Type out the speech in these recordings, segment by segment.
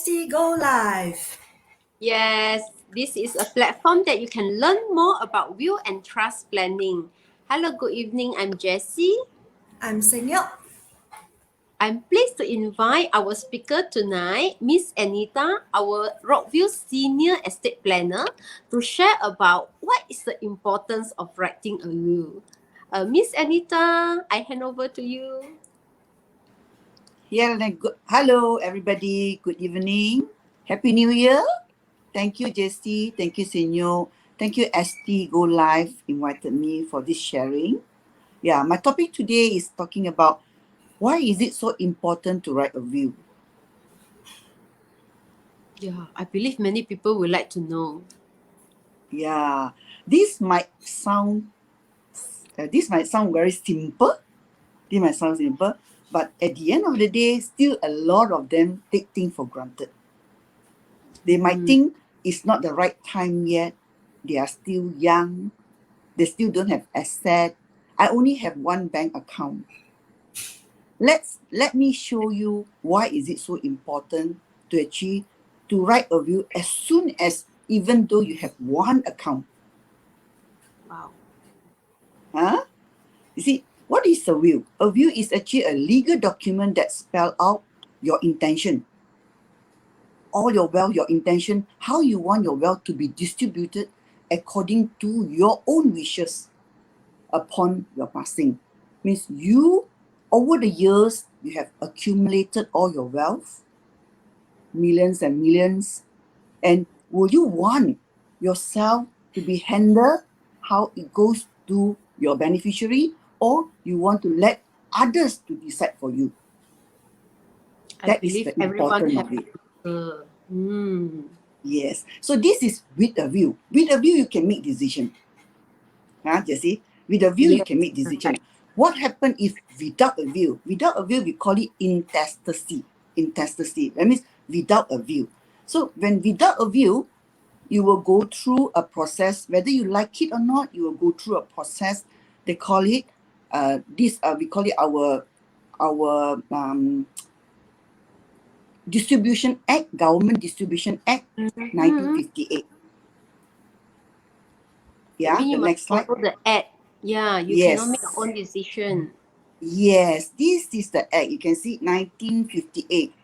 ST Go Live. Yes, this is a platform that you can learn more about will and trust planning. Hello, good evening. I'm Jessie. I'm Senyok. I'm pleased to invite our speaker tonight, Miss Anita, our Rockville Senior Estate Planner, to share about what is the importance of writing a will. Miss Anita, I hand over to you. Yeah, hello everybody. Good evening. Happy New Year. Thank you, Jessie. Thank you, Senyo. Thank you, ST Go Live invited me for this sharing. Yeah, my topic today is talking about why is it so important to write a will? Yeah, I believe many people would like to know. Yeah, this might sound very simple. This might sound simple, but at the end of the day, still a lot of them take things for granted. They might think it's not the right time yet. They are still young. They still don't have asset. I only have one bank account. Let me show you why is it so important to write a will as soon as even though you have one account. Wow. Huh? You see, what is a will? A will is actually a legal document that spells out your intention. All your wealth, your intention, how you want your wealth to be distributed according to your own wishes upon your passing. Means you, over the years, you have accumulated all your wealth, millions and millions, and will you want yourself to be handled how it goes to your beneficiary, or you want to let others to decide for you? I That is believe the everyone importance has of it. Yes. So this is with a view. With a view, you can make decision. Jessie? With a view, you Yes, can make decision. correct. What happens if without a view? Without a view, we call it intestacy. Intestacy. That means without a view. So when without a view, you will go through a process, whether you like it or not, you will go through a process. They call it we call it our Distribution Act, Government Distribution Act, 1958. That Yeah, means the you must next slide. follow the act. Yeah, you cannot make your Yes. own decision. Yes, this is the act. You can see 1958.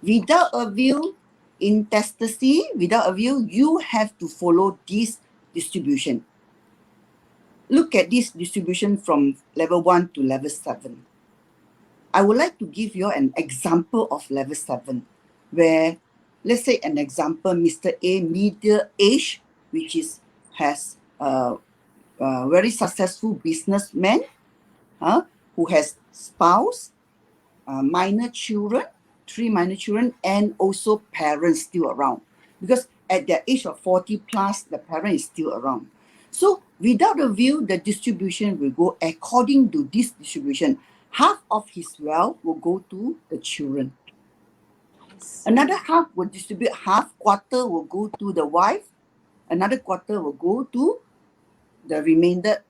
Without a will, intestacy, without a will, you have to follow this distribution. Look at this distribution from level 1 to level 7. I would like to give you an example of level 7, where, let's say an example, Mr. A, middle age, which has a very successful businessman, who has spouse, minor children, 3 minor children, and also parents still around. Because at the age of 40 plus, the parent is still around. So without a will, the distribution will go according to this distribution. Half of his wealth will go to the children. Another half will distribute, quarter will go to the wife, another quarter will go to the remainder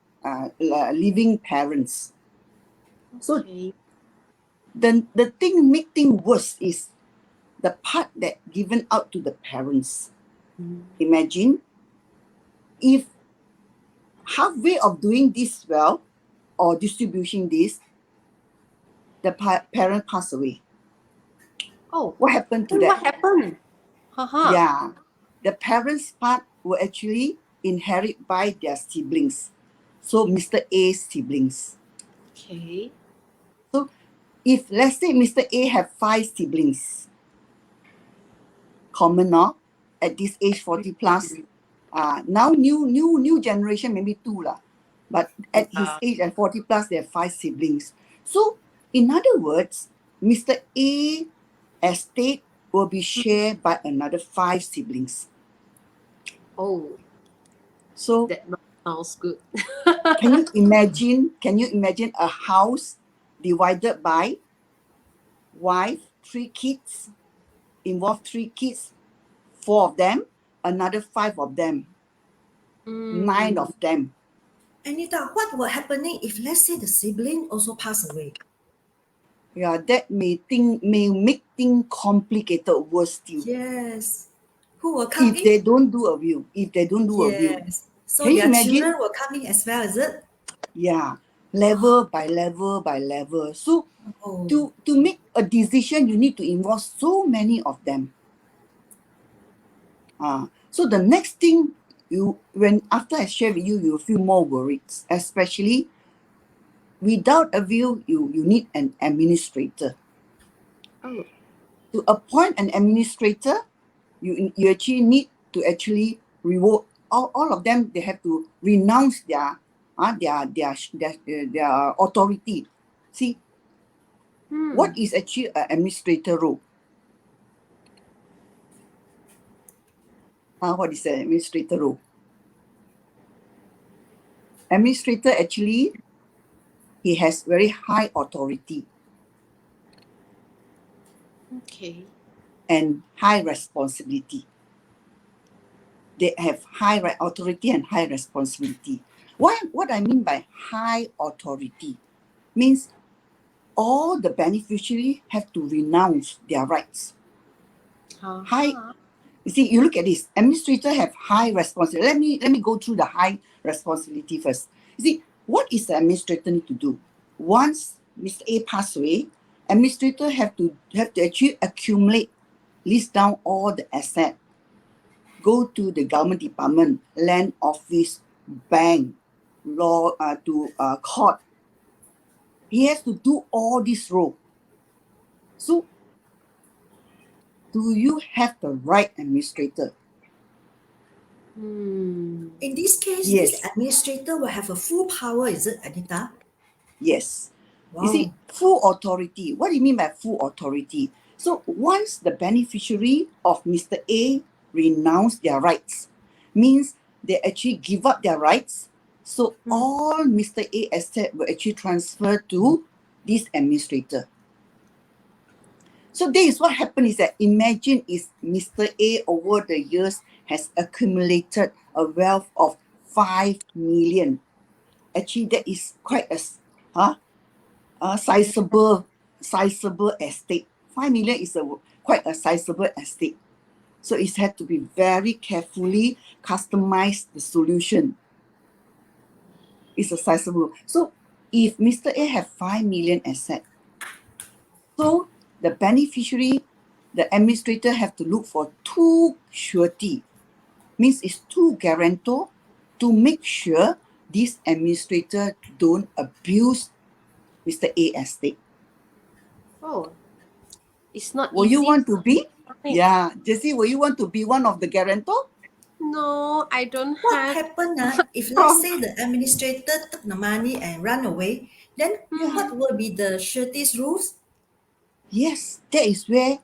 living parents. So the thing make things worse is the part that given out to the parents. Imagine if halfway of doing this well or distributing this, the parent pass away. Oh, What happened to then what that? happened? Haha. Yeah, the parents' part will actually inherit by their siblings. So Mr. A's siblings. Okay. So if let's say Mr. A have 5 siblings, common now at this age 40 plus. Now new generation maybe 2 lah, but at his age at 40 plus there are 5 siblings. So in other words, Mr. A estate will be shared by another 5 siblings. Oh, So that sounds good. can you imagine a house divided by wife, 3 kids, involve 3 kids, 4 of them, another 5 of them, 9 of them. Anita, what will happening if let's say the sibling also pass away? Yeah, that may make things complicated worse still. Yes. Who will come If in? they don't do a view, Yes. So Can you their imagine? children will come in as well, is it? Yeah, level by level by level. So Oh, to make a decision, you need to involve so many of them. So the next thing when after I share with you, you feel more worried, especially without a view, you need an administrator. Oh. To appoint an administrator, you actually need to actually reward all of them. They have to renounce their authority. See, what is actually an administrator role? What is an administrator role? Administrator actually, he has very high authority Okay. and high responsibility. They have high authority and high responsibility. What I mean by high authority means all the beneficiaries have to renounce their rights. High, you see, you look at this. Administrator have high responsibility. Let me go through the high responsibility first. You see, what is the administrator need to do? Once Mr. A passed away, administrator have to actually accumulate, list down all the assets, go to the government department, land office, bank, law, to court. He has to do all this role. So, do you have the right administrator? Hmm. in this case, Yes. this administrator will have a full power, is it, Anita? Yes. Wow. You see, full authority. What do you mean by full authority? So once the beneficiary of Mr. A renounce their rights, means they actually give up their rights. So all Mr. A asset will actually transfer to this administrator. So this is what happened is that imagine is Mr. A over the years has accumulated a wealth of 5 million. Actually, that is quite a sizable estate. 5 million is quite a sizable estate. So it had to be very carefully customized the solution. It's a sizable. So if Mr. A have 5 million asset, so the beneficiary, the administrator have to look for 2 surety. Means it's 2 guarantor to make sure this administrator don't abuse Mr. A estate. Oh. It's not Will easy. you want to be? Right. Yeah, Jessie, will you want to be one of the guarantor? No, I don't What have. happened if let's say the administrator took the money and run away, then what will be the surety's rules? Yes, that is where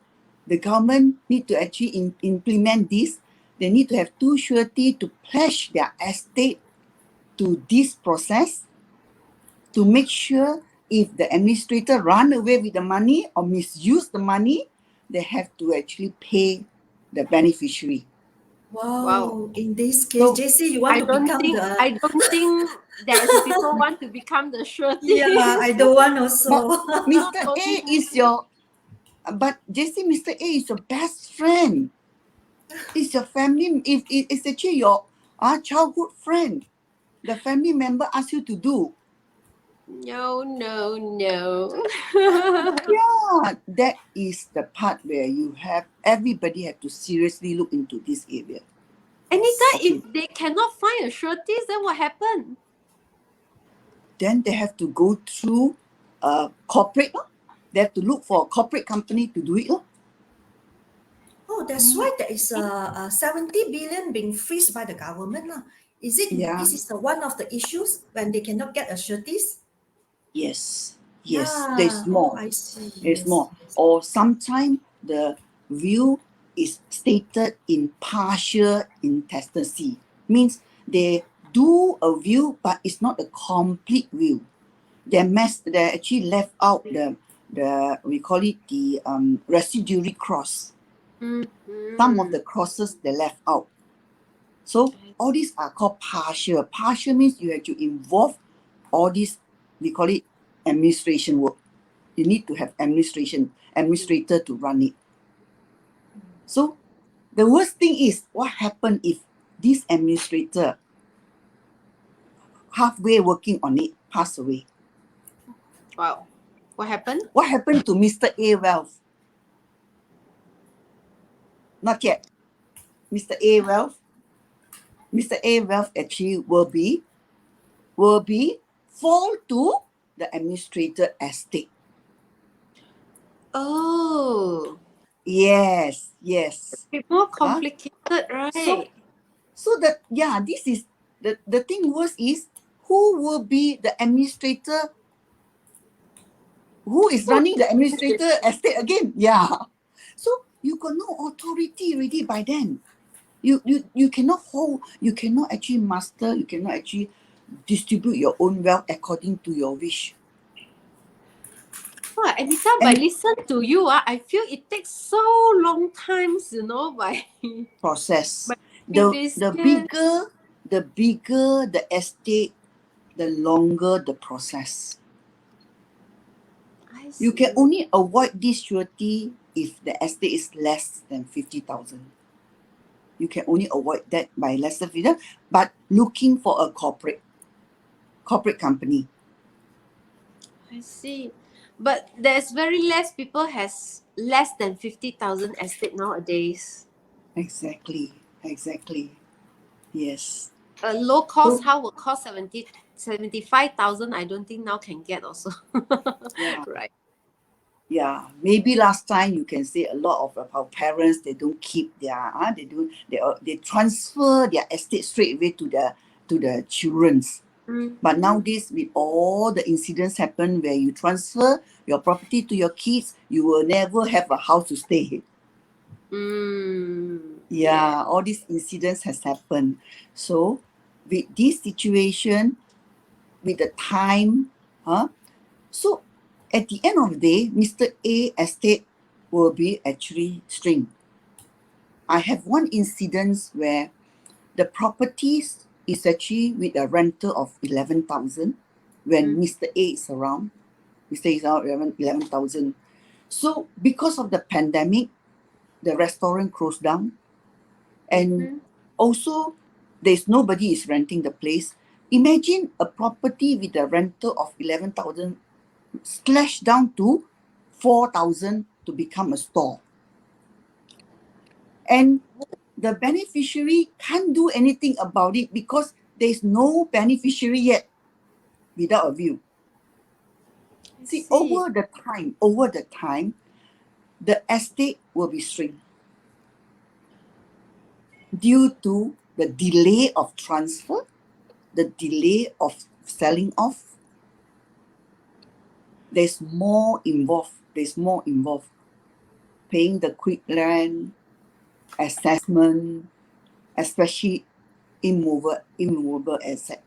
the government need to actually implement this. They need to have 2 surety to pledge their estate to this process to make sure if the administrator run away with the money or misuse the money, they have to actually pay the beneficiary. Wow. In this case, So, JC, you want to become the... I don't think there's people want to become the surety. Yeah, I don't want also. Mr. A is your, but JC, Mr. A is your best friend. It's your family. If it's actually your childhood friend, the family member asks you to do. No. Yeah, that is the part where everybody have to seriously look into this area. Anita, Okay. if they cannot find a surety, then what happened? Then they have to go through corporate. They have to look for a corporate company to do it. Oh, that's why there is a 70 billion being freezed by the government. Is it Yeah. this is one of the issues when they cannot get a sureties? Yes, Yeah. there's more. I see. There's Yes, more. yes. Or sometimes the will is stated in partial intestacy. Means they do a will, but it's not a complete will. They actually left out the we call it the residuary cross. Some of the crosses they left out. So all these are called partial. Partial means you have to involve all these, we call it administration work. You need to have administrator to run it. So the worst thing is, what happened if this administrator halfway working on it pass away? Wow. What happened? What happened to Mr. A Wealth? Not yet. Mr. A Wealth. Mr. A Wealth actually will be fall to the administrator estate. Oh, Yes. it's more complicated, right? So that, yeah, this is the thing worse is, who will be the administrator? Who is running the administrator estate again? Yeah. So you got no authority already by then. You cannot hold, you cannot actually master, you cannot actually distribute your own wealth according to your wish. Wow, Anita, by listen to you, I feel it takes so long times, by Process. But The it is bigger the estate, the longer the process. I You can see. only avoid this surety if the estate is less than 50,000. You can only avoid that by less than 50,000, but looking for a corporate company. I see. But there's very less people has less than 50,000 estate nowadays. Exactly. Yes. A low cost So, house will cost 75,000. I don't think now can get also. yeah. Right. Yeah, maybe last time you can say a lot of our parents, they don't keep their they transfer their estate straight away to the children's. But nowadays, with all the incidents happen where you transfer your property to your kids, you will never have a house to stay. Yeah, all these incidents has happened. So with this situation, with the time, so at the end of the day, Mr. A estate will be actually string. I have one incident where the properties is actually with a rental of 11,000 when Mr. A is around. Mr. A is around 11,000. So because of the pandemic, the restaurant closed down, and also there's nobody is renting the place. Imagine a property with a rental of 11,000 slashed down to 4,000 to become a store. And the beneficiary can't do anything about it because there's no beneficiary yet without a view. See, over the time, the estate will be shrink due to the delay of transfer, the delay of selling off. There's more involved. Paying the quick land, assessment, especially immovable asset.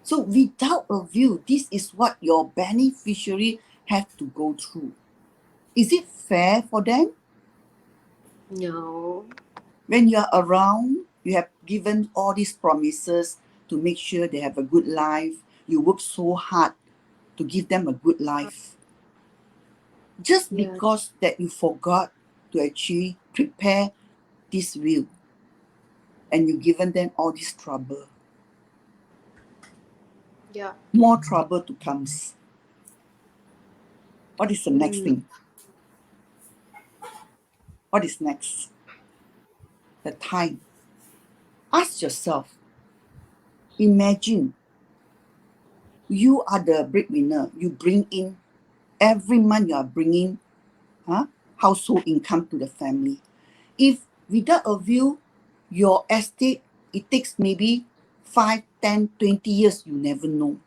So without a view, this is what your beneficiary have to go through. Is it fair for them? No. When you are around, you have given all these promises to make sure they have a good life. You work so hard to give them a good life. Just because that you forgot to actually prepare this will, and you given them all this trouble. Yeah. More trouble to come. What is the next thing? What is next? The time. Ask yourself, imagine you are the breadwinner. You bring in, every month you are bringing household income to the family. If without a view, your estate, it takes maybe 5, 10, 20 years, you never know.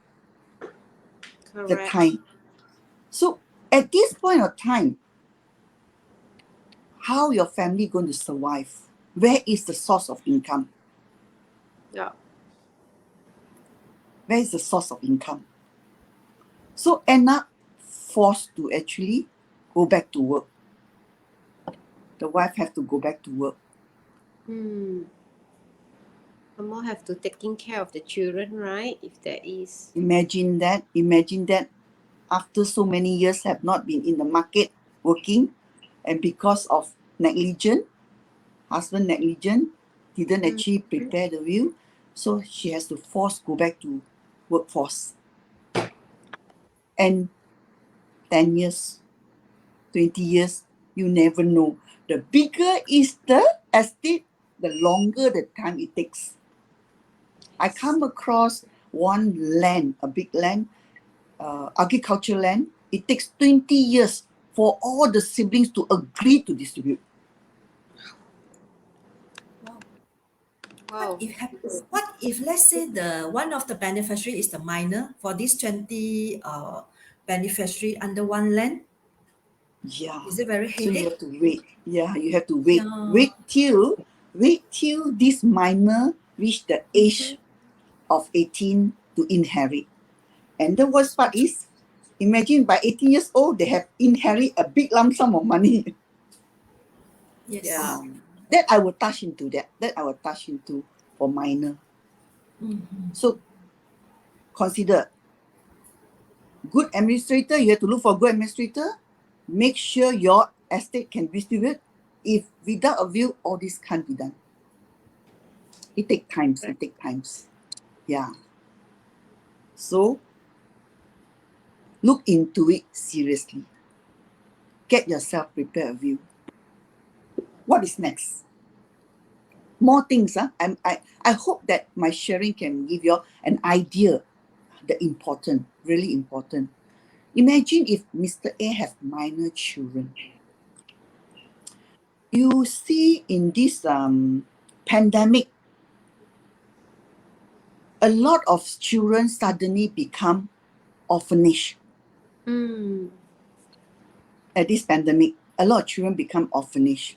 Correct. The time. So at this point of time, how your family going to survive? Where is the source of income? Yeah. Where is the source of income? So end up forced to actually go back to work. The wife have to go back to work. Some more have to taking care of the children, right? If there is. Imagine that. after so many years have not been in the market working, and because of husband negligent, didn't actually prepare the will, so she has to go back to workforce. And 10 years, 20 years, you never know. The bigger is the estate, the longer the time it takes. I come across one land, a big land, agricultural land. It takes 20 years for all the siblings to agree to distribute. Wow. What if let's say the one of the beneficiary is the minor for this 20 beneficiary under one land? Yeah. Is it very So you headache? have to wait. Yeah, you have to wait. Yeah. Wait till this minor reach the age of 18 to inherit. And the worst part is, imagine by 18 years old, they have inherit a big lump sum of money. Yes. Yeah. That I will touch into for minor. Mhm. So consider good administrator. You have to look for good administrator. Make sure your estate can distribute. If without a will, all this can't be done. It takes times. Yeah. So look into it seriously. Get yourself prepared a will. What is next? More things. I hope that my sharing can give you an idea. Really important. Imagine if Mr. A have minor children. You see in this pandemic, a lot of children suddenly become orphanage. At this pandemic, a lot of children become orphanage.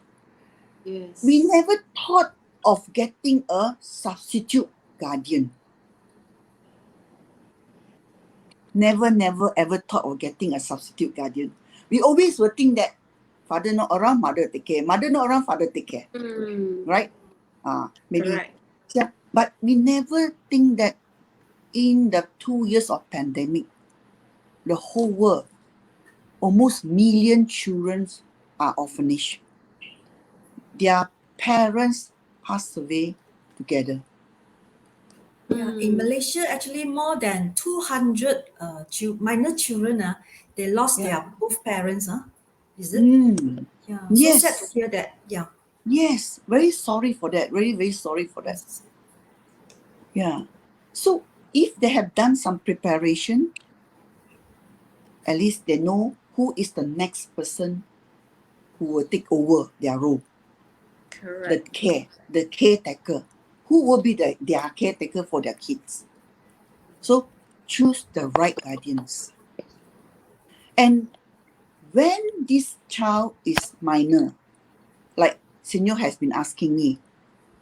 Yes. We never thought of getting a substitute guardian. Never ever thought of getting a substitute guardian. We always will think that father not around, mother take care. Mother not around, father take care. Right? Maybe. Correct. Yeah. But we never think that in the 2 years of pandemic, the whole world, almost million children are orphanage. Their parents passed away together. Yeah, in Malaysia, actually more than 200 minor children, they lost Yeah. their both parents. Is it? Yeah. So Yes. sad to hear that. Yeah. Yes. Very sorry for that. Very, very sorry for that. Yes. Yeah. So if they have done some preparation, at least they know who is the next person who will take over their role. Correct. The caretaker. Who will be their caretaker for their kids? So choose the right guardians. And when this child is minor, like Senior has been asking me,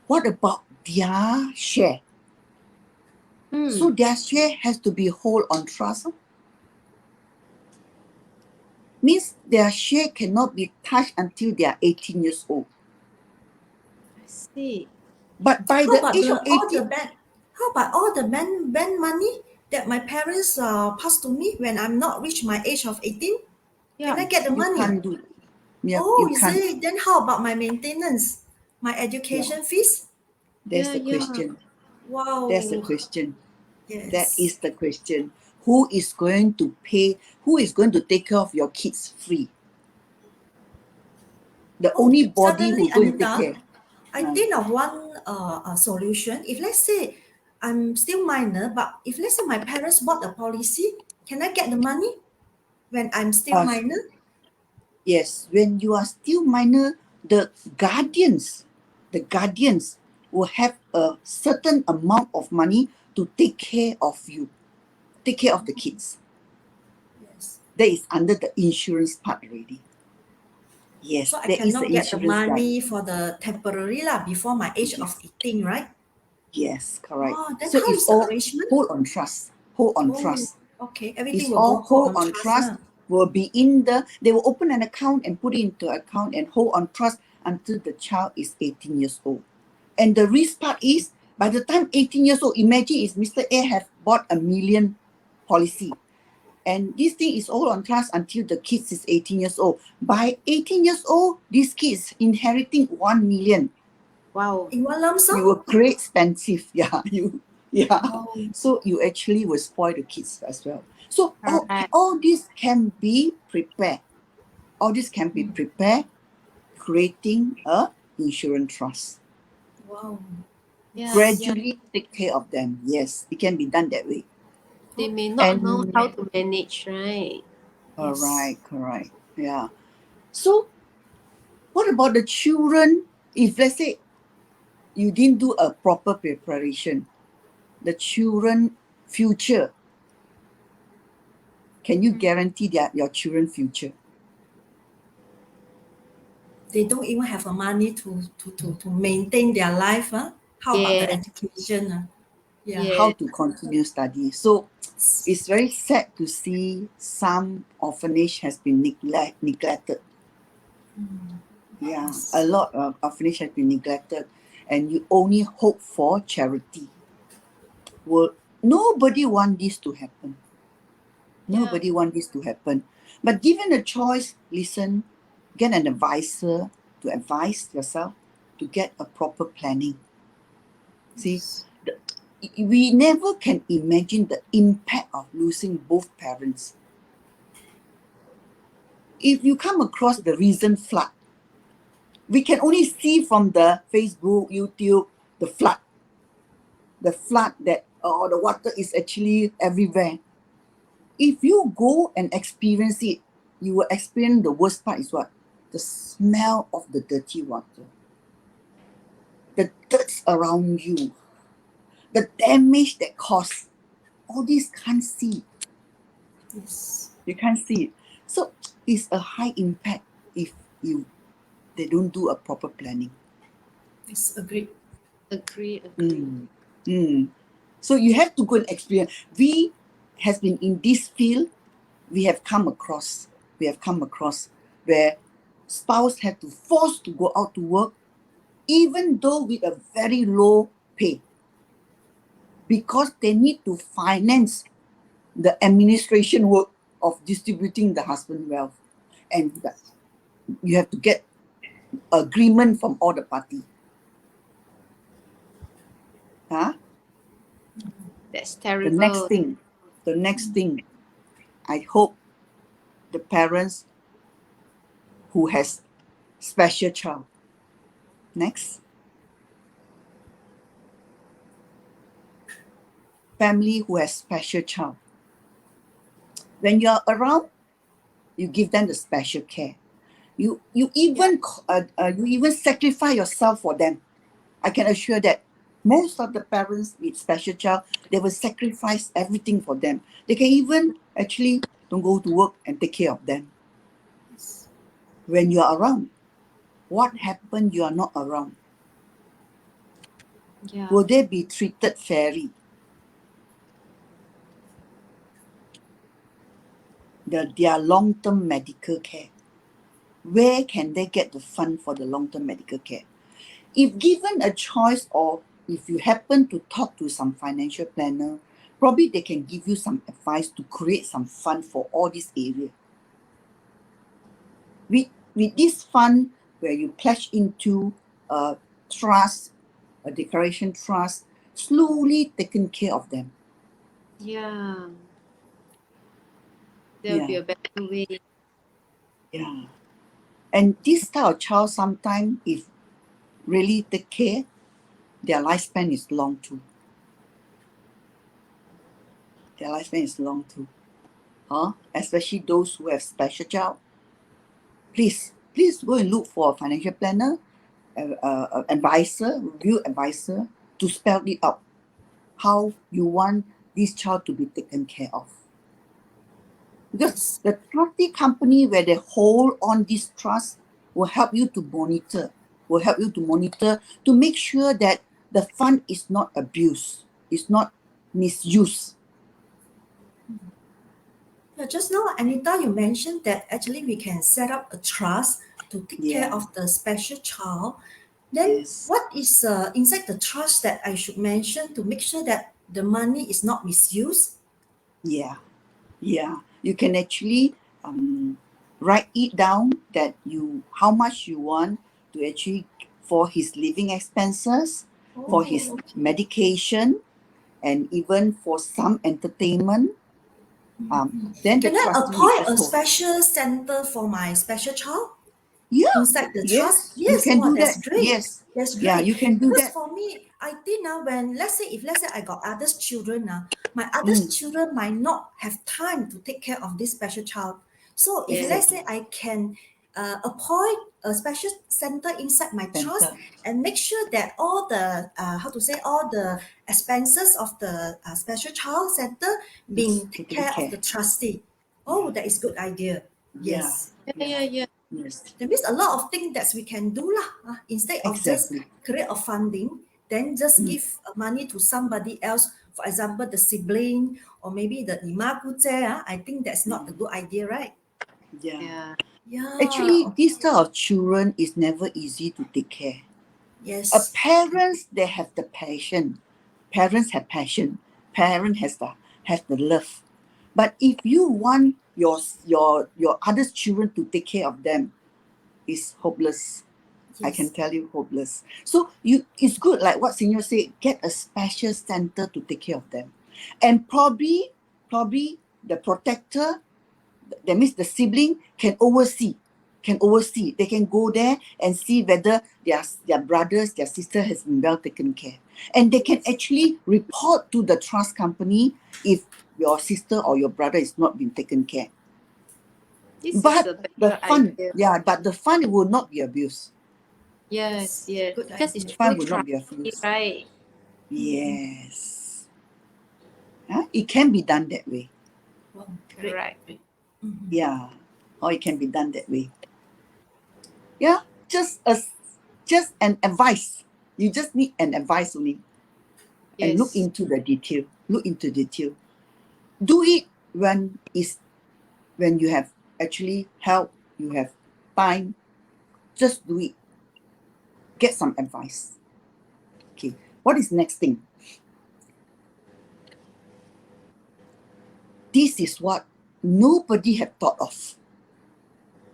what about their share? So their share has to be whole on trust. Means their share cannot be touched until they are 18 years old. I see. But by How the about age of 18, all the bank money that my parents passed to me when I'm not reached my age of 18? Can I get the you money? can't do. Yeah, Oh, you is can't. it? Then how about my maintenance? My education fees? That's the Yeah. question. Wow. That's the question. Yes. That is the question. Who is going to pay? Who is going to take care of your kids free? The only body Suddenly, who going to take Anita, care. I think of one solution. If let's say I'm still minor, but if let's say my parents bought a policy, can I get the money when I'm still Uh, minor? Yes, when you are still minor, the guardians will have a certain amount of money to take care of you, take care of the kids. Yes. That is under the insurance part already. Yes, So I that is the cannot get the insurance part. money for the temporary before my age of 18, right? Yes, correct. Oh, then So how it's is the all arrangement? hold on trust. Hold on Oh, trust. okay. It's Everything will all go hold on on trust. trust. Will be in they will open an account and put it into account and hold on trust until the child is 18 years old. And the risk part is, by the time 18 years old, imagine if Mr. A have bought a million policy. And this thing is all on trust until the kids is 18 years old. By 18 years old, these kids inheriting 1 million. Wow. In one lump sum? You will create expensive. Yeah. Oh, So you actually will spoil the kids as well. So Correct. all this can be prepared. All this can be prepared, creating a insurance trust. wow. Yeah. Gradually take care of them. Yes, it can be done that way. They may not know And how to manage, right? Yes. correct. Yeah. So what about the children? If let's say you didn't do a proper preparation, the children future, can you guarantee your children future? They don't even have the money to maintain their life. Huh? How about the Yeah. education? Yeah. Yeah. How to continue study? So it's very sad to see some orphanage has been neglected. Mm. Yeah, Yes. a lot of orphanage has been neglected, and you only hope for charity. Well, nobody want this to happen. Nobody want this to happen. But given a choice, listen, get an advisor to advise yourself to get a proper planning. See, we never can imagine the impact of losing both parents. If you come across the recent flood, we can only see from the Facebook, YouTube, the flood that the water is actually everywhere. If you go and experience it, you will experience the worst part is what? The smell of the dirty water. The dirt around you. The damage that caused. All these can't see. Yes. You can't see it. So it's a high impact if they don't do a proper planning. Yes. Agreed. Agree. So you have to go and experience. We has been in this field, we have come across where spouse have to force to go out to work, even though with a very low pay, because they need to finance the administration work of distributing the husband wealth, and you have to get agreement from all the party. That's The terrible. next thing, I hope the parents who has special child. Next. Family who has special child. When you're around, you give them the special care. You even sacrifice yourself for them. I can assure that most of the parents with special child, they will sacrifice everything for them. They can even actually don't go to work and take care of them. Yes. When you are around, what happened you are not around? Yeah. Will they be treated fairly? Their long-term medical care. Where can they get the fund for the long-term medical care? If given a choice, or if you happen to talk to some financial planner, probably they can give you some advice to create some fund for all these areas. With this fund where you pledge into a trust, a declaration trust, slowly taking care of them. Yeah. There'll be a better way. Yeah. And this type of child, sometimes if really take care, their lifespan is long too. Especially those who have special child. Please go and look for a financial planner, review advisor, to spell it out how you want this child to be taken care of. Because the trustee company where they hold on this trust will help you to monitor, to make sure that the fund is not abused, is not misused. Yeah, just now, Anita, you mentioned that actually we can set up a trust to take care of the special child. Then Yes. what is inside the trust that I should mention to make sure that the money is not misused? Yeah. you can actually write it down that how much you want to actually for his living expenses, for his Oh, medication, and even for some entertainment. Then the can I trustee will appoint a just hold. special center for my special child Yeah, inside the trust? yes, you Yes, can wow, do that's that. great. Yes, That's yeah, great. you can do Because that. for me, I think now when if let's say I got others children now, my others Mm, children might not have time to take care of this special child. So if let's exactly. say I can appoint a special center inside my trust Center. and make sure that all the all the expenses of the special child center It's being take taken care of care. the trustee. Oh, Yeah, that is good idea. yeah, Yes. yeah, Yeah. yes, That means a lot of things that we can do lah. Instead of just exactly. create a funding, then just Mm, give money to somebody else. For example, the sibling or maybe the ima kute. I think that's not a good idea, right? yeah. Yeah. Yeah. Actually, this type of children is never easy to take care. Yes. Parents, they have the passion. Parents have passion. Parent has the love. But if you want your other children to take care of them, it's hopeless. I can Yes. tell you, hopeless. So it's good, like what Senior said, get a special center to take care of them. And probably the protector, that means the sibling, can oversee. They can go there and see whether their brothers, their sister has been well taken care. And they can actually report to the trust company if your sister or your brother is not being taken care. This is But a the better fund, idea. but the fund will not be abused. Yes, Good because it's The idea. fund fully will not be trustee, abused. right? Yes. It can be done that way. Wow, great. Right. Great. Mhm. Yeah. Or it can be done that way. Yeah. Just an advice. You just need an advice only. And look Yes. into the detail. Look into detail. Do it when you have actually help, you have time. Just do it. Get some advice. Okay. What is next thing? This is what nobody had thought of.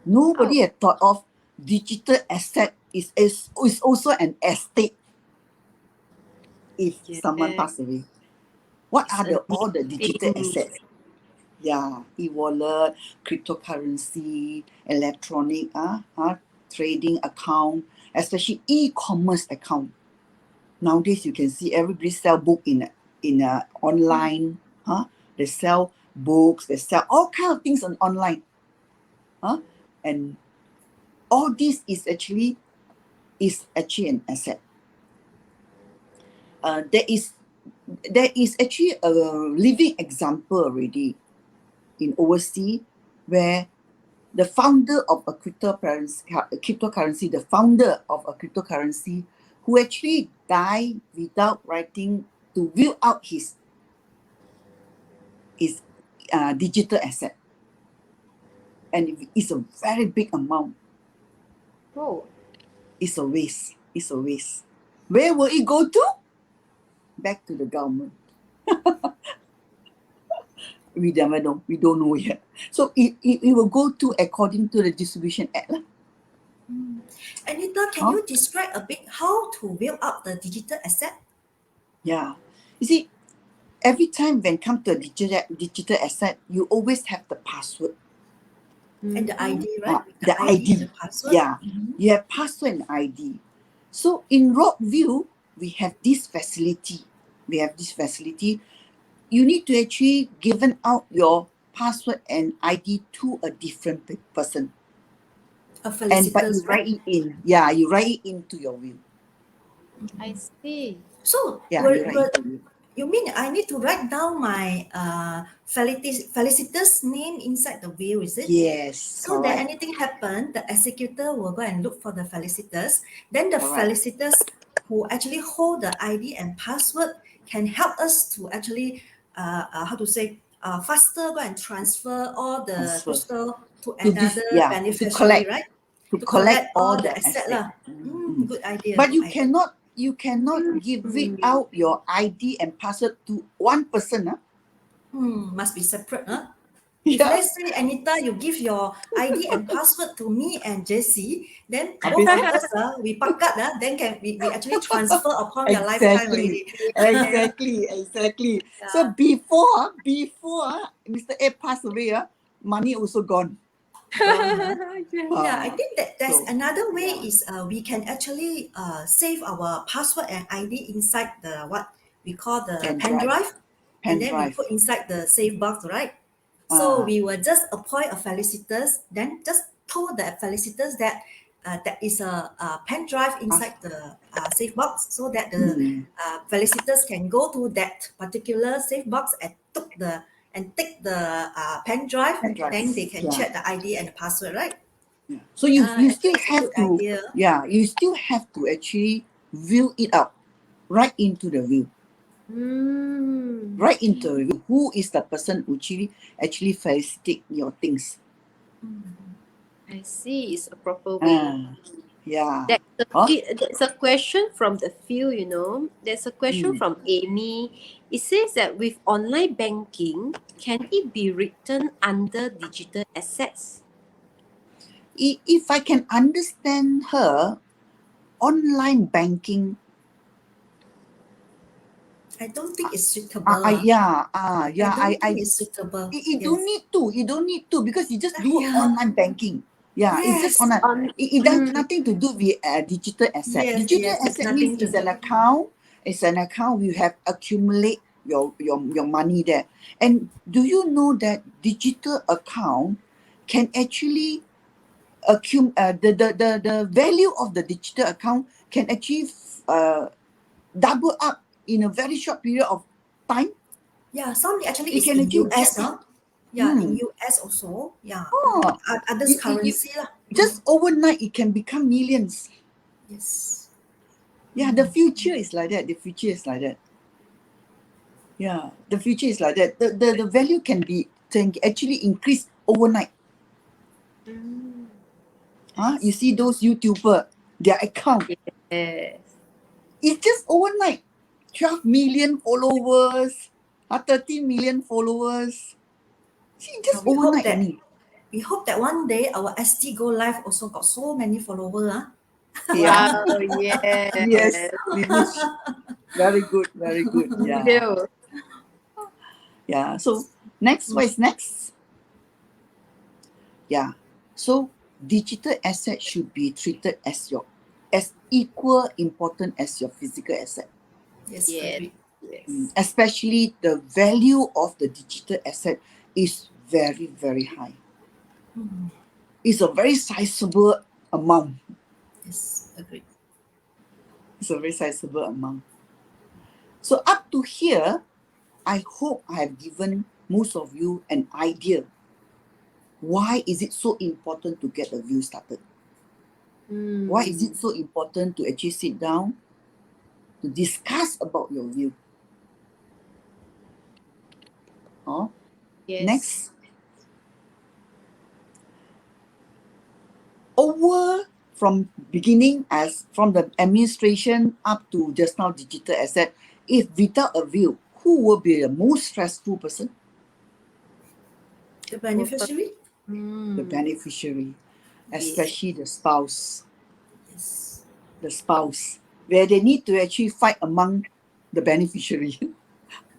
Nobody had thought of digital asset is also an estate if someone Yeah. passed away. What It's are a all the digital thing. assets? Yeah, e-wallet, cryptocurrency, electronic trading account, especially e-commerce account. Nowadays, you can see everybody sell book in online. They sell books. They sell all kind of things on online. And all this is actually an asset. There is actually a living example already in overseas where the founder of a cryptocurrency, the founder of a cryptocurrency, who actually died without writing to will out his digital asset, and it's a very big amount. Oh, It's a waste. It's a waste. Where will it go to? Back to the government. We never know. We don't know yet. So it will go to according to the Distribution Act. Anita, can you describe a bit how to build up the digital asset? Yeah. You see, every time when come to a digital asset, you always have the password. And the ID, right? The ID. the password. Yeah. You have password and ID. So in Rockview, we have this facility. You need to actually given out your password and ID to a different person. But you Felicitors, right? write it in. Yeah, you write it into your will. I see. So, Yeah, you write it into will. you mean I need to write down my felicitor's name inside the will, is it? Yes, So that correct. anything happen, the executor will go and look for the felicitors. Then the Correct. felicitors who actually hold the ID and password can help us to actually, faster go and transfer all the crystal to another beneficiary, right? To collect all the asset asset. lah. Good idea. But good idea. you cannot give it out your ID and password to one person. Must be separate, huh? If Yeah. let's say Anita, you give your ID and password to me and Jessie, then Habis both of us we pakat then we actually transfer upon their lifetime Exactly. already. Exactly. Yeah. So before Mr. A passed away, money also gone. Gone, Yeah, I Ah, think that there's so, another way yeah. is we can actually save our password and ID inside the what we call the Pen pen drive. drive, and Pen then we drive. put inside the save box, right? So Ah. we will just appoint a felicitors, then just told the felicitors that there is a pen drive inside the safe box, so that the Mm. felicitors can go to that particular safe box and take the pen drive, Pen drive. then they can Yeah. check the ID and the password, right? Yeah. So you I still think it's a have good to idea. you still have to actually view it out right into the view. Right into the view. Who is the person who actually felicitate your things? I see. It's a proper way. Yeah. There's a question from the field, There's a question from Amy. It says that with online banking, can it be written under digital assets? If I can understand her, online banking, I don't think it's suitable. I I don't think it's suitable. you don't need to. You don't need to because you just do Yeah. online banking. Yeah, it's just Yes. it does nothing to do with digital asset. Yes, Digital yes, it's asset nothing means to it's an do. account. It's an account you have accumulate your money there. And do you know that digital account can actually the value of the digital account can actually double up in a very short period of time. Yeah, some actually It is can in actually US, get up. Yeah, in US also. Yeah. Oh, Others you- currency lah. just overnight it can become millions. Yes. Yeah, the future is like that. The future is like that. Yeah, the future is like that. The value can actually increase overnight. You see those YouTuber, their account, Yes. it's just overnight. 12 million followers, 30 million followers. See, just We hope overnight that only. we hope that one day our ST Go Live also got so many followers. Yeah. Wow, yes. Yes, we wish. Very good, very good. Yeah. Still. Yeah. So next, what is next? Yeah. So digital asset should be treated as equal important as your physical asset. Yes, Yes. agreed. Yes. Especially the value of the digital asset is very, very high. It's a very sizable amount. Yes, agreed. It's a very sizable amount. So up to here, I hope I have given most of you an idea. Why is it so important to get a view started? Why is it so important to actually sit down to discuss about your view? Yes. Next. Over from beginning as from the administration up to just now digital asset, if without a view, who will be the most stressful person? The beneficiary? The beneficiary, especially the spouse. Yes. The spouse, where they need to actually fight among the beneficiary.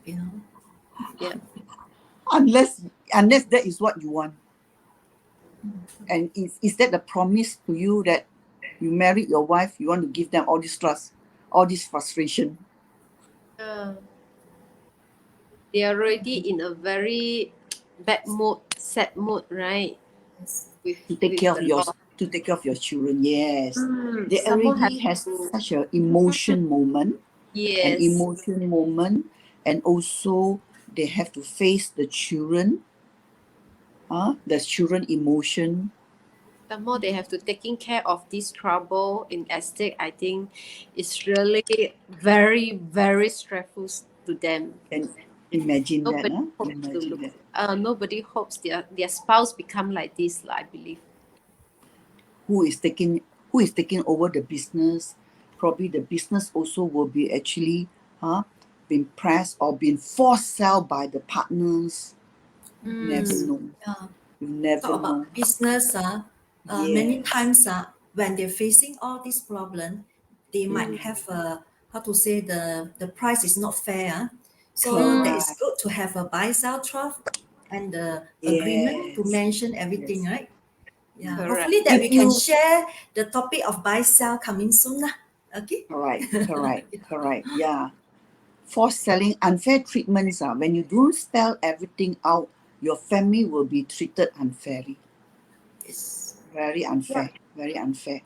You know. Yeah. unless that is what you want. And is that the promise to you that you married your wife, you want to give them all this trust, all this frustration? They are already in a very bad mode, sad mode, right? Yes. To take care of the your law. children. Yes. They Someone already has has to- such an emotion moment. An Yes. emotion moment, and also they have to face the children. The children emotion. Some more they have to taking care of this trouble in estate. I think it's really very, very stressful to them. And imagine that. Nobody hopes to Imagine look. that. Nobody hopes their spouse become like this, I believe. Who is taking over the business? Probably the business also will be actually being pressed or being forced sell by the partners. Never Mm. know. Yeah. You never Talk know. about business, many Yes. times when they're facing all this problem, they might Mm. have how to say the price is not fair. So that is Correct. good to have a buy sell trust and the agreement to Yes. mention everything, Yes. right? Yeah. Mm. Correct. Hopefully that If we can you share the topic of buy sell coming soon. Lah. Okay. correct. Yeah. Forced selling, unfair treatments are when you don't spell everything out, your family will be treated unfairly. Yes. Very Yeah. unfair. Very unfair.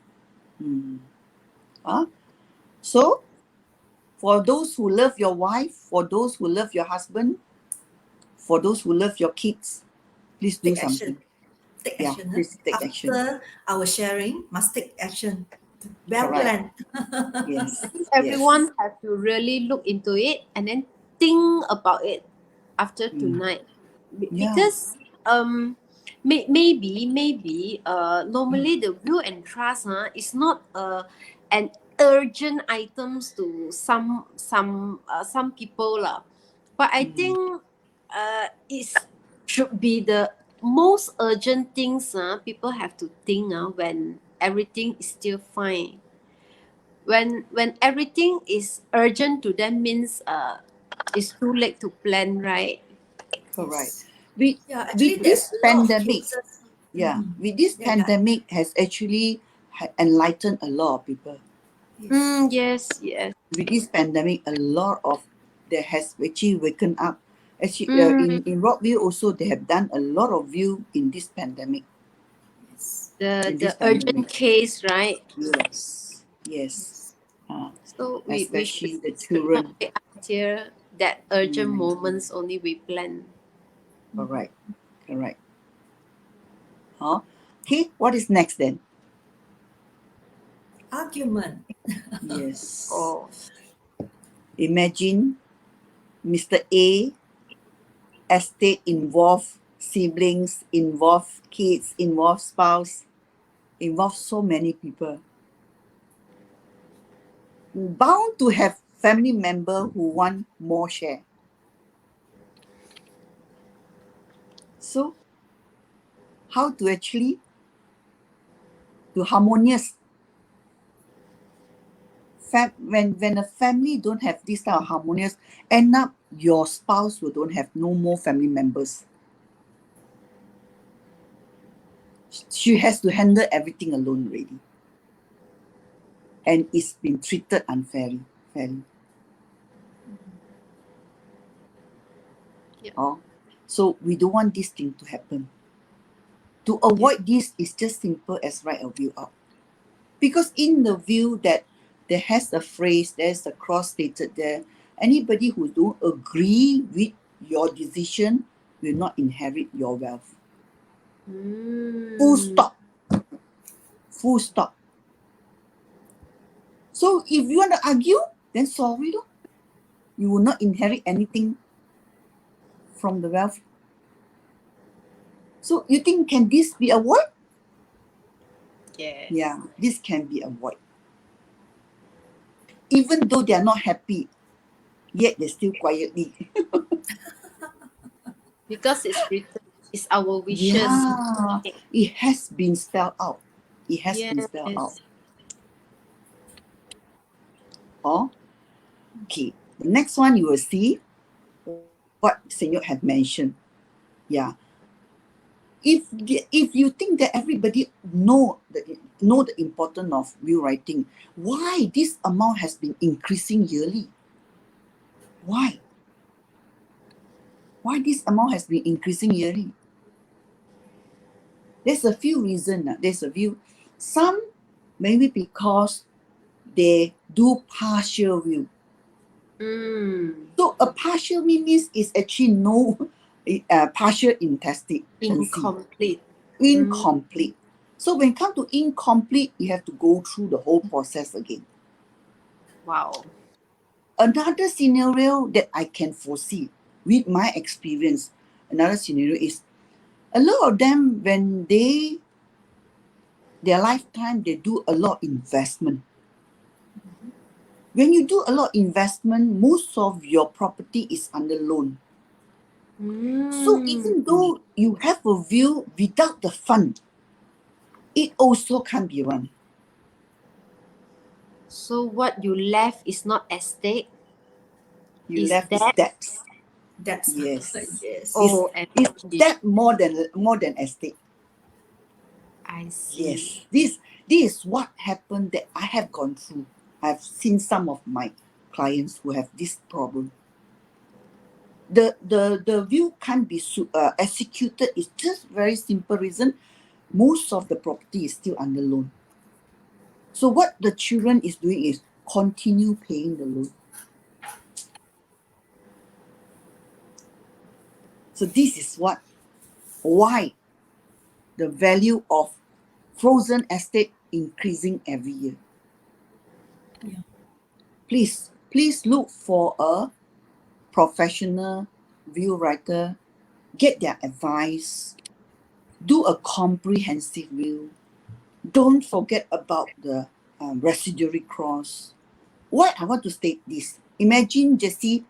Mm. Huh? So for those who love your wife, for those who love your husband, for those who love your kids, please do Take action. something. Take Yeah, action. please take action. After our sharing, must take action. Well Correct. planned. Yes. Yes. Everyone have to really look into it and then think about it after Mm. tonight. Yeah. Because maybe normally the will and trust is not an urgent items to some people lah. But I Mm. think it should be the most urgent things people have to think when everything is still fine. When everything is urgent to them means it's too late to plan, right? Correct. Yes. With Yeah, with actually, this there's a lot of pandemic, cases. yeah, Mhm. with this Yeah, yeah. pandemic has actually enlightened a lot of people. Yes. Yes. With this pandemic, a lot of there has actually waken up. Actually, Mm, in Rockville also they have done a lot of view in this pandemic. Yes. the In the this urgent pandemic, case, right? yes, yes, Yes. uh, So we especially the should not children. wait until that urgent Mm, moments only we plan. correct, correct. Huh? Okay, what is next then? Argument. Yes. Oh, Imagine Mr. A estate involve siblings, involve kids, involve spouse, involve so many people. Bound to have family member who want more share. So how to actually to harmonious when a family don't have this type of harmonious, end up your spouse will don't have no more family members. She has to handle everything alone already. And it's been treated unfairly. Fairly. Yeah. Oh. So we don't want this thing to happen. To avoid this, it's just simple as write a will out. Because in the will that there has a phrase, there's a cross stated there, anybody who don't agree with your decision will not inherit your wealth. Full Mm. stop. Full stop. So if you want to argue, then sorry, lor. You will not inherit anything from the wealth. So you think can this be avoided? Yes. Yeah, this can be avoided. Even though they are not happy, yet they still quietly. Because it's written, it's our wishes. Yeah, it has been spelled out. It has been spelled out. Yes. Or, okay, the next one you will see what Senor had mentioned. Yeah. If you think that everybody know the importance of will writing, why this amount has been increasing yearly? Why? Why this amount has been increasing yearly? There's a few reasons. There's a few. Some maybe because they do partial will. Mm. So a partial will means is actually no partial intestate. Incomplete. Incomplete. So when it comes to incomplete, you have to go through the whole process again. Wow. Another scenario that I can foresee with my experience, another scenario is a lot of them when their lifetime, they do a lot of investment. When you do a lot of investment, most of your property is under loan. So even though you have a will without the fund, it also can't be run. So what you left is not estate, You is left is that debts. That's Yes. yes. It's debt more than estate. I see. Yes. This is what happened that I have gone through. I've seen some of my clients who have this problem. The will can't be executed. It's just very simple reason. Most of the property is still under loan. So what the children is doing is continue paying the loan. So this is why the value of frozen estate increasing every year. Yeah. Please look for a professional will writer, get their advice, do a comprehensive will. Don't forget about the residuary clause. Why I want to state this? Imagine, Jessie,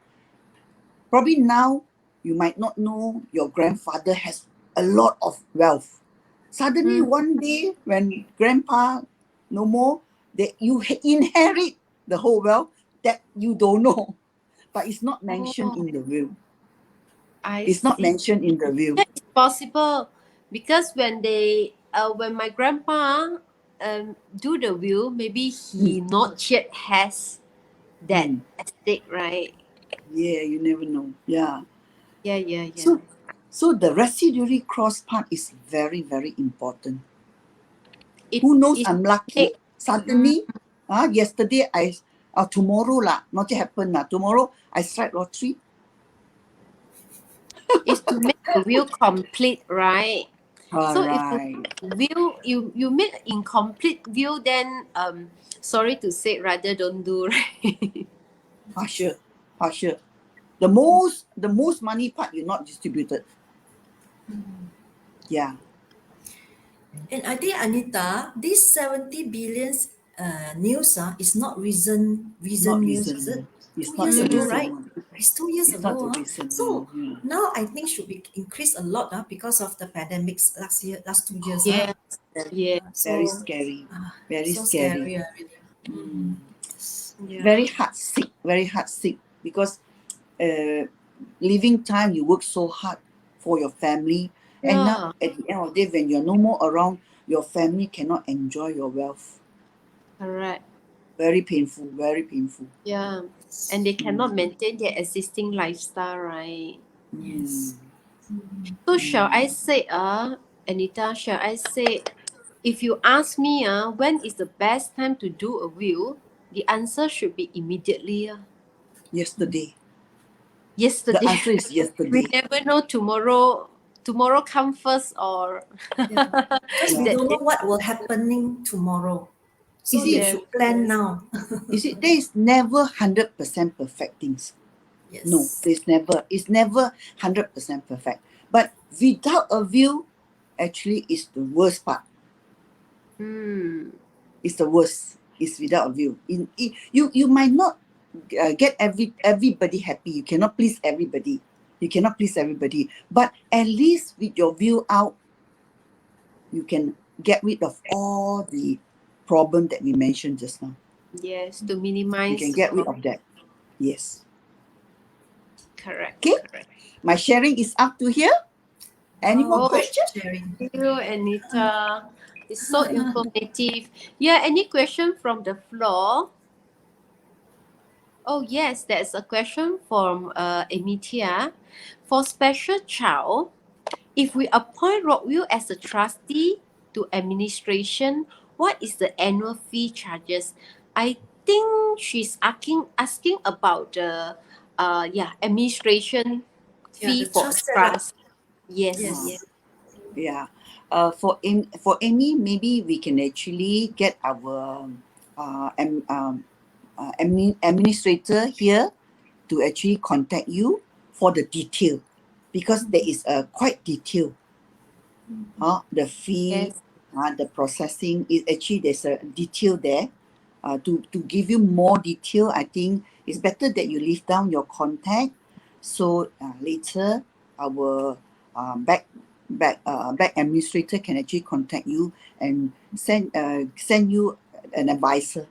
probably now you might not know your grandfather has a lot of wealth. Suddenly one day when grandpa no more, that you inherit the whole wealth that you don't know. But it's not mentioned in the will. It's not mentioned in the will. That is possible because when my grandpa do the will, maybe he not yet has that estate, right? Yeah, you never know. Yeah. Yeah. So the residuary clause part is very, very important. It Who knows? is I'm lucky. Suddenly, yesterday tomorrow lah, not yet happen lah. Tomorrow I strike lottery. is to make the will complete, right? So if Right. the will you make incomplete will, then sorry to say, rather don't do, right? Partial. The most money part you not distributed. Yeah. And I think, Anita, this 70 billions news is not recent Not news, is recent. it? It's 2 not years the ago, recent right? one. It's 2 years It's not ago. the recent So one. Yeah. now I think should be increased a lot because of the pandemics last 2 years. Yeah. Yeah. So Very scary. Very so scary. scary really. Yeah. Very hard sick because living time you work so hard for your family, and now at the end of the day when you're no more around, your family cannot enjoy your wealth. Correct. Very painful. Yeah. And they cannot maintain their existing lifestyle, right? Yes. So shall I say, Anita, shall I say, if you ask me, when is the best time to do a will, the answer should be immediately. Yesterday. Yesterday. The answer is We yesterday. never know tomorrow come first, or Because we that don't know what will happening tomorrow. So Is you it- should plan now. You see, there is never 100% perfect things. Yes. No, it's never 100% perfect. But without a will, actually is the worst part. It's the worst. It's without a will. You might not get everybody happy. You cannot please everybody. But at least with your will out, you can get rid of all the problem that we mentioned just now. Yes, to minimize. You can get rid of that. Yes. Correct. Okay. Correct. My sharing is up to here. Any more Oh, questions? Sharing. Thank you, Anita. It's so informative. Yeah, any question from the floor? Oh, yes, there's a question from Emitia. For special child, if we appoint Rockville as a trustee to administration, what is the annual fee charges? I think she's asking about the administration Yeah, fee the for trust setup. trust. Yes. Yes. Yeah. For Amy, maybe we can actually get our administrator here to actually contact you for the detail, because there is a quite detail. The fee, Yes. the processing is actually there's a detail there. To give you more detail, I think it's better that you leave down your contact. So later our back administrator can actually contact you and send you an advisor.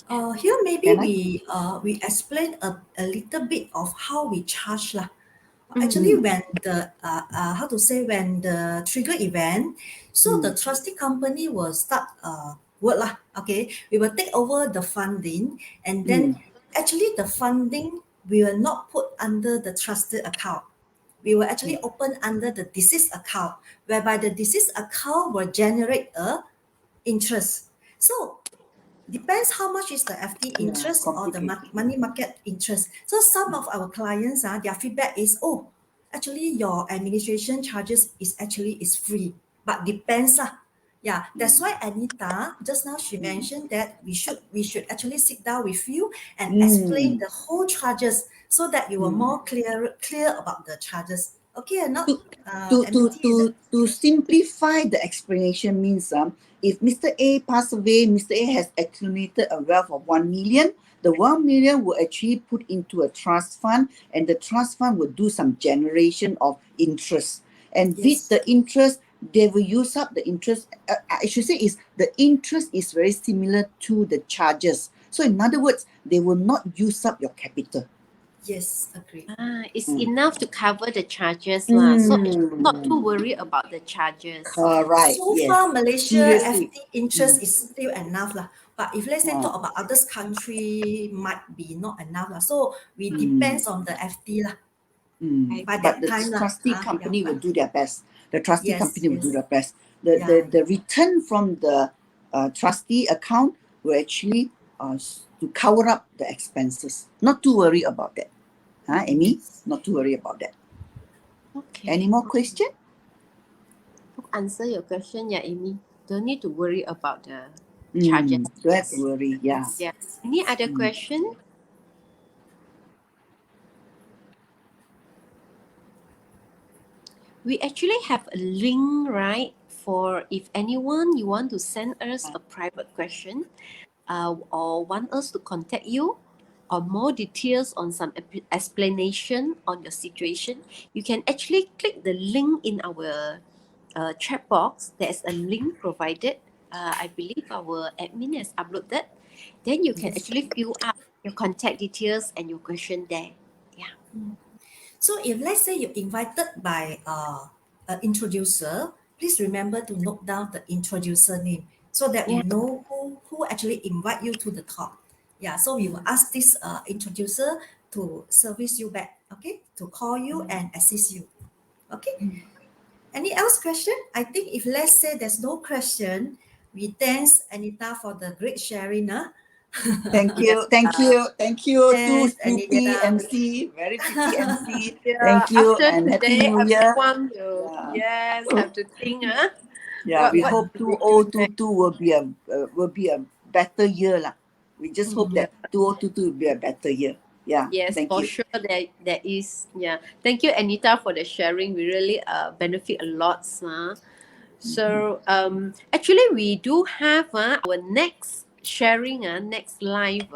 Here maybe Can I? we explain a little bit of how we charge lah. Mm. Actually, when the how to say, when the trigger event, so the trustee company will start work lah. Okay, we will take over the funding, and then actually the funding we will not put under the trusted account. We will actually open under the deceased account, whereby the deceased account will generate a interest. So depends how much is the FD interest or the complicated. money market interest. So some of our clients, their feedback is, oh, actually your administration charges is free, but depends lah. Yeah, that's why Anita just now she mentioned that we should actually sit down with you and explain the whole charges so that you are more clear about the charges. Okay, or not? MT, is it? To simplify the explanation means if Mr. A passed away, Mr. A has accumulated a wealth of 1 million. The 1 million will actually put into a trust fund, and the trust fund will do some generation of interest. And Yes. with the interest, they will use up the interest. I should say is the interest is very similar to the charges. So in other words, they will not use up your capital. Yes, agree. It's enough to cover the charges lah. So not too worry about the charges. Correct. So yes. far, Malaysia Seriously. FD interest is still enough lah. But if let's say Wow. talk about others country, might be not enough lah. So we depends on the FD lah. By But that the time lah. trustee company will do their best. The trustee Yes, company will do yes. their best. Yeah. The return from the trustee account will actually to cover up the expenses. Not to worry about that. Amy? Not to worry about that. Okay. Any more question? To answer your question, yeah, Amy. Don't need to worry about the charges. Don't have to worry. Yeah. Yeah. Any other question? We actually have a link, right? For if anyone you want to send us a private question, or want us to contact you, or more details on some explanation on your situation, you can actually click the link in our chat box. There's a link provided. I believe our admin has uploaded. Then you can actually fill up your contact details and your question there. Yeah. So if let's say you're invited by an introducer, please remember to note down the introducer name so that we Yeah. know who actually invite you to the talk. Yeah, so we will ask this introducer to service you back, okay? To call you and assist you. Okay? Any else question? I think if let's say there's no question, we thanks Anita for the great sharing. Thank you. Thank you. Thank you to Yes, pretty Anita. MC. Very pretty MC. Yeah, Thank you after and Happy today, New Year. everyone will, Yeah. yes, have to think, Yeah, What- we what hope do we do 2022 will be a better year lah. We just hope that 2022 will be a better year. Yeah. Yes, Thank for you. sure there is. Yeah. Thank you, Anita, for the sharing. We really benefit a lot. So actually we do have our next sharing, next live.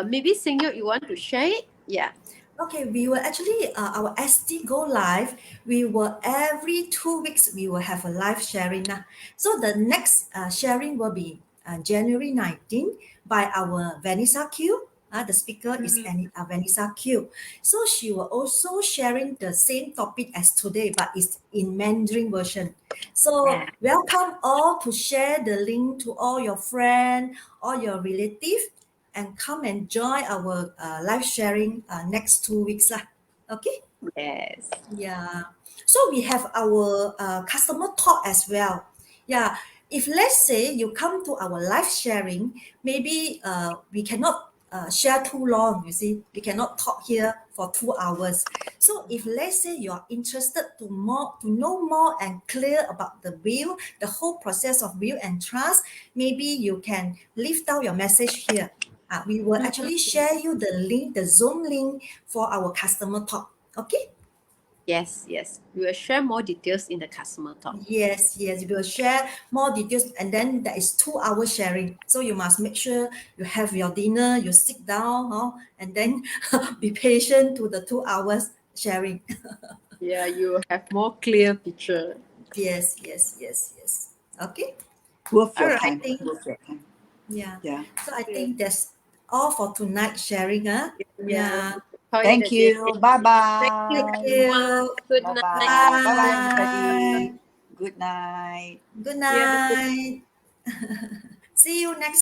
Maybe Singyo, you want to share it? Yeah. Okay, we will actually our SD go live. We will every 2 weeks we will have a live sharing. So the next sharing will be January 19 by our Vanessa Q. The speaker is Vanessa Q. So she will also sharing the same topic as today, but it's in Mandarin version. So welcome all to share the link to all your friend, all your relative, and come and join our live sharing next 2 weeks. Okay? Yes. Yeah. So we have our customer talk as well. Yeah. If let's say you come to our live sharing, maybe we cannot share too long, you see. We cannot talk here for 2 hours. So if let's say you are interested to know more and clear about the will, the whole process of will and trust, maybe you can leave down your message here. We will actually share you the link, the Zoom link for our customer talk. Okay? Yes, yes. We will share more details in the customer talk. Yes, yes, we will share more details, and then there is 2 hour sharing. So you must make sure you have your dinner, you sit down, and then be patient to the 2 hours sharing. Yeah, you will have more clear picture. Yes, yes, yes, yes. Okay. Worth All your right. I time. think, Worth your time. yeah. Yeah. So I Yeah. think that's all for tonight sharing. Yeah. Yeah. Call it a Thank day. you. Bye Thank you, Thank bye. everyone. you. Good Bye night. bye. Bye bye, Bye. everybody. Good night. Good See you. night. See you next